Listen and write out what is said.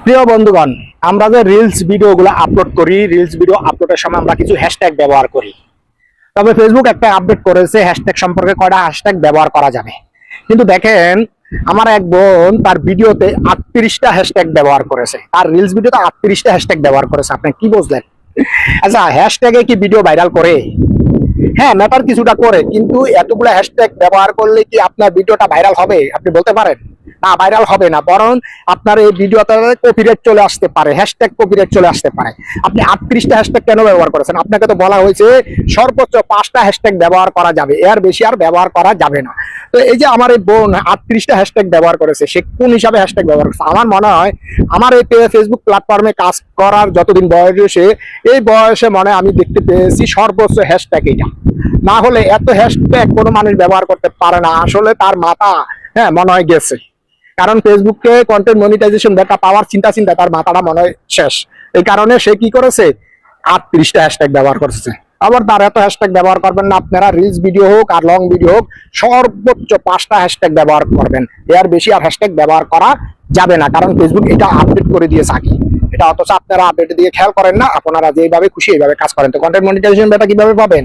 প্রিয় বন্ধুগণ, আমরা যে রিলস ভিডিওগুলো আপলোড করি, রিলস ভিডিও আপলোডের সময় আমরা কিছু হ্যাশট্যাগ ব্যবহার করি। তবে ফেসবুক একটা আপডেট করেছে হ্যাশট্যাগ সম্পর্কে কয়টা হ্যাশট্যাগ ব্যবহার করা যাবে। কিন্তু দেখেন, আমার এক বোন তার ভিডিওতে 38টা হ্যাশট্যাগ ব্যবহার করেছে, তার রিলস ভিডিওতে 38টা হ্যাশট্যাগ ব্যবহার করেছে। আপনি কি বুঝলেন? আচ্ছা, হ্যাশট্যাগে কি ভিডিও ভাইরাল করে? হ্যাঁ, ম্যাটার কিছুটা করে, কিন্তু এতগুলো হ্যাশট্যাগ ব্যবহার করলে কি আপনার ভিডিওটা ভাইরাল হবে? আপনি বলতে পারেন না, ভাইরাল হবে না, বরং আপনার এই ভিডিওতে কপিরাইট চলে আসতে পারে, হ্যাশট্যাগ কপিরাইট চলে আসতে পারে। আপনি 38টা হ্যাশট্যাগ কেন ব্যবহার করেছেন? আপনাকে তো বলা হয়েছে সর্বোচ্চ 5টা হ্যাশট্যাগ ব্যবহার করা যাবে, এর বেশি আর ব্যবহার করা যাবে না। তো এই যে আমার এই বোন 38টা হ্যাশট্যাগ ব্যবহার করেছে, সে কোন হিসাবে হ্যাশট্যাগ ব্যবহার করেছে? আমার মনে হয় আমার এই ফেসবুক প্ল্যাটফর্মে কাজ করার যতদিন বয়স হয়েছে, এই বয়সে মনে আমি দেখতে পেয়েছি সর্বোচ্চ হ্যাশট্যাগ এটা। না হলে এত হ্যাশট্যাগ কোনো মানুষ ব্যবহার করতে পারে না। আসলে তার মাথা মনে হয় গেছে, কারণ ফেসবুকে কন্টেন্ট মনিটাইজেশন ডেটা পাওয়ার চিন্তা তার মাথাটা মনে হয় শেষ। এই কারণে সে কি করেছে, 38টা হ্যাশট্যাগ ব্যবহার করেছে। আবার তার এত হ্যাশট্যাগ ব্যবহার করবেন না আপনারা। রিলস ভিডিও হোক আর লং ভিডিও হোক, সর্বোচ্চ 5টা হ্যাশট্যাগ ব্যবহার করবেন, এর বেশি আর হ্যাশট্যাগ ব্যবহার করা যাবে না, কারণ ফেসবুক এটা আপডেট করে দিয়েছে আগে। এটা অথচ আপনারা আপডেট দিয়ে খেয়াল করেন না, আপনারা যেভাবে খুশি এইভাবে কাজ করেন। তো কন্টেন্ট মনিটাইজেশন ডেটা কিভাবে পাবেন?